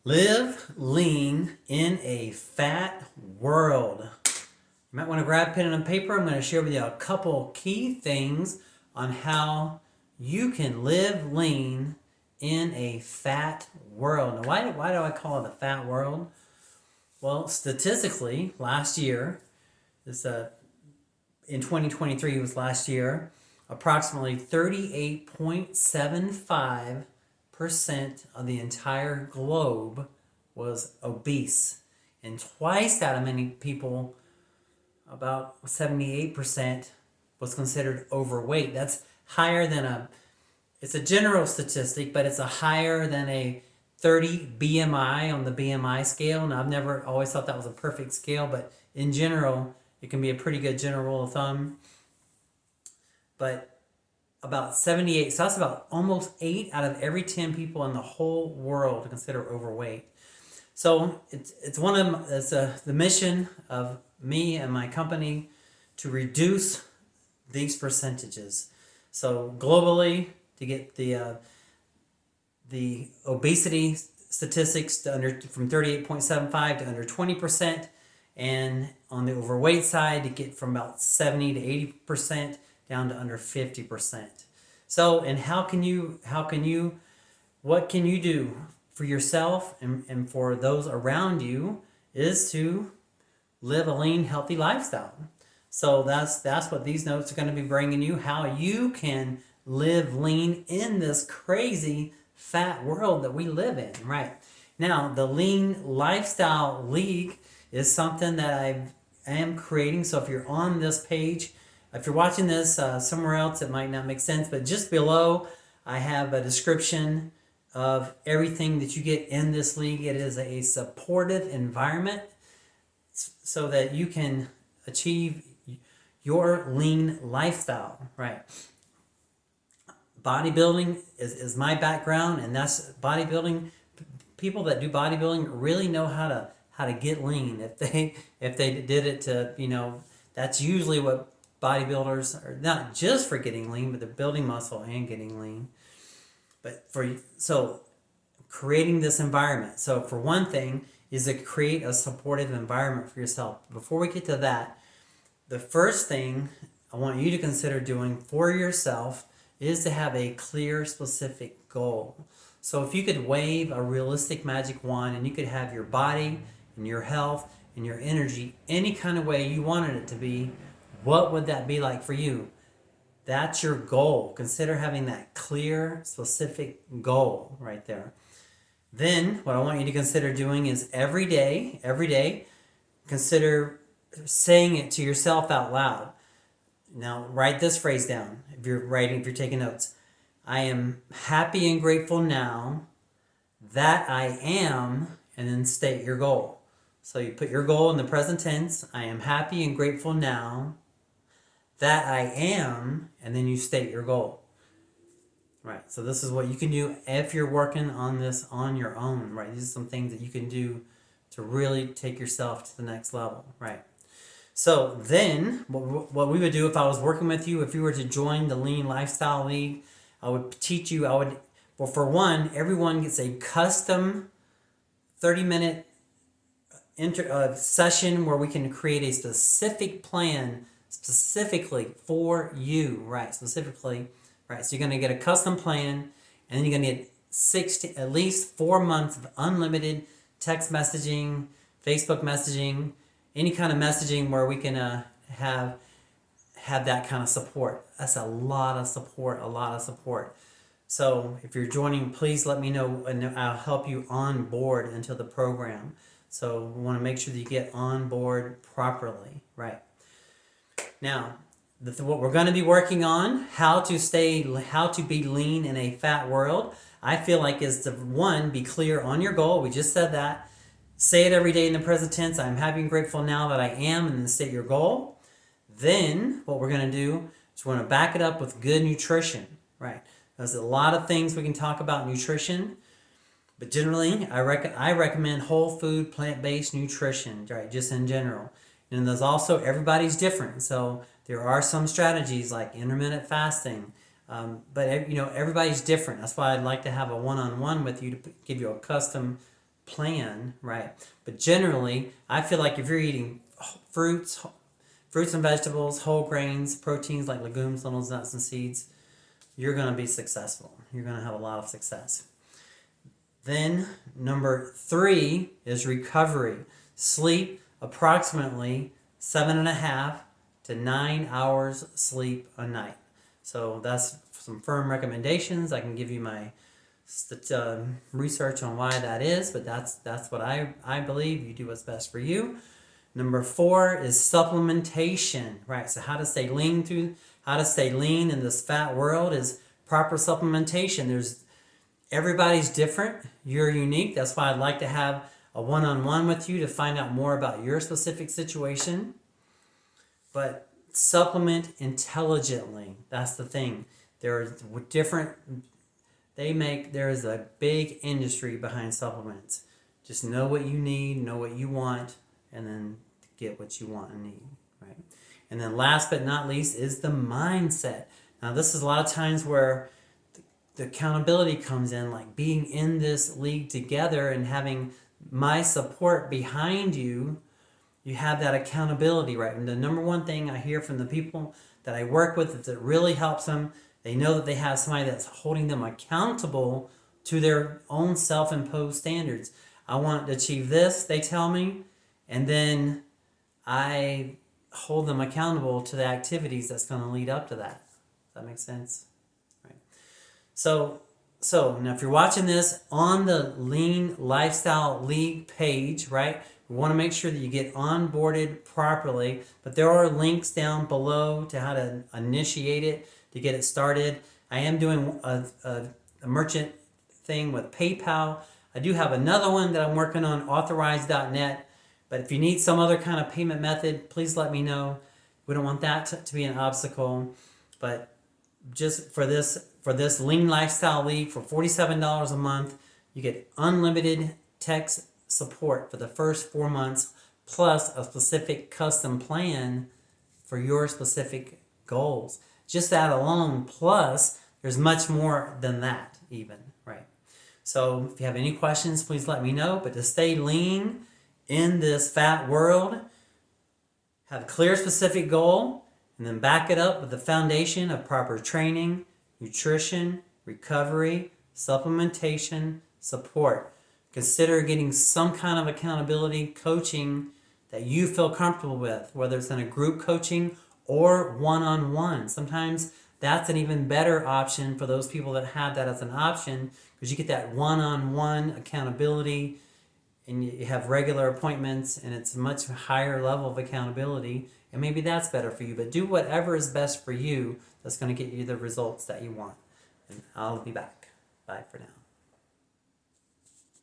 Live lean in a fat world. You might want to grab pen and paper. I'm going to share with you a couple key things on how you can live lean in a fat world. Now, why do I call it a fat world? Well, statistically, last year, this in 2023 was last year, approximately 38.75% of the entire globe was obese. And twice that many people, about 78%, was considered overweight. That's higher than it's a general statistic, but it's a higher than a 30 BMI on the BMI scale. And I've never always thought that was a perfect scale, but in general, it can be a pretty good general rule of thumb. But about 78, so that's about almost 8 out of every 10 people in the whole world consider overweight. So it's the mission of me and my company to reduce these percentages. So globally, to get the obesity statistics to from 38.75 to under 20%, and on the overweight side to get from about 70 to 80% down to under 50%. So, and what can you do for yourself and for those around you is to live a lean, healthy lifestyle. So that's what these notes are going to be bringing you, how you can live lean in this crazy fat world that we live in, right? Now, the Lean Lifestyle League is something that I am creating. So if you're on this page, if you're watching this somewhere else, it might not make sense, but just below, I have a description of everything that you get in this league. It is a supportive environment so that you can achieve your lean lifestyle, right? Bodybuilding is my background, and that's bodybuilding. People that do bodybuilding really know how to get lean. If they did it to, that's usually what bodybuilders are, not just for getting lean, but they're building muscle and getting lean. But so creating this environment. So for one thing is to create a supportive environment for yourself. Before we get to that, the first thing I want you to consider doing for yourself is to have a clear, specific goal. So if you could wave a realistic magic wand and you could have your body and your health and your energy any kind of way you wanted it to be, what would that be like for you? That's your goal. Consider having that clear, specific goal right there. Then what I want you to consider doing is every day, consider saying it to yourself out loud. Now write this phrase down if you're taking notes. I am happy and grateful now that I am, and then state your goal. So you put your goal in the present tense. I am happy and grateful now that I am, and then you state your goal. Right, so this is what you can do if you're working on this on your own, right? These are some things that you can do to really take yourself to the next level, right? So then, what we would do if I was working with you, if you were to join the Lean Lifestyle League, I would teach you, well, for one, everyone gets a custom 30-minute session where we can create a specific plan specifically for you, right? Specifically, right? So you're going to get a custom plan, and then you're going to get at least 4 months of unlimited text messaging, Facebook messaging, any kind of messaging where we can have that kind of support. That's a lot of support. So if you're joining, please let me know, and I'll help you on board into the program. So we want to make sure that you get on board properly, right? Now, what we're going to be working on, how to be lean in a fat world, I feel like is to, one, be clear on your goal. We just said that. Say it every day in the present tense. I'm happy and grateful now that I am, and then state your goal. Then what we're going to do is we're going to back it up with good nutrition, right? There's a lot of things we can talk about nutrition, but generally I recommend whole food, plant-based nutrition, right? Just in general. And there's also, everybody's different. So there are some strategies like intermittent fasting, but everybody's different. That's why I'd like to have a one-on-one with you to give you a custom plan, right? But generally, I feel like if you're eating fruits and vegetables, whole grains, proteins like legumes, lentils, nuts, and seeds, you're going to be successful. You're going to have a lot of success. Then number 3 is recovery. Sleep approximately 7.5 to 9 hours sleep a night. So that's some firm recommendations. I can give you my research on why that is, but that's what I believe. You do what's best for you. Number 4 is supplementation, right? So how to stay lean in this fat world is proper supplementation. Everybody's different. You're unique. That's why I'd like to have a one-on-one with you to find out more about your specific situation. But supplement intelligently. That's the thing. There is a big industry behind supplements. Just know what you need, know what you want, and then get what you want and need, right? And then last but not least is the mindset. Now this is a lot of times where the accountability comes in, like being in this league together and having my support behind you. You have that accountability, right? And the number one thing I hear from the people that I work with is that it really helps them. They know that they have somebody that's holding them accountable to their own self-imposed standards. I want to achieve this, they tell me, and then I hold them accountable to the activities that's going to lead up to that. Does that make sense? Right. So now if you're watching this on the Lean Lifestyle League page, right, we want to make sure that you get onboarded properly, but there are links down below to how to initiate it, to get it started. I am doing a merchant thing with PayPal. I do have another one that I'm working on, authorized.net, but if you need some other kind of payment method, please let me know. We don't want that to be an obstacle, but just for this Lean Lifestyle League for $47 a month, you get unlimited text support for the first 4 months, plus a specific custom plan for your specific goals. Just that alone, plus there's much more than that even, right? So if you have any questions, please let me know. But to stay lean in this fat world, have a clear specific goal, and then back it up with the foundation of proper training, nutrition, recovery, supplementation, support. Consider getting some kind of accountability coaching that you feel comfortable with, whether it's in a group coaching or one-on-one. Sometimes that's an even better option for those people that have that as an option, because you get that one-on-one accountability and you have regular appointments and it's a much higher level of accountability, and maybe that's better for you. But do whatever is best for you that's going to get you the results that you want. And I'll be back. Bye for now.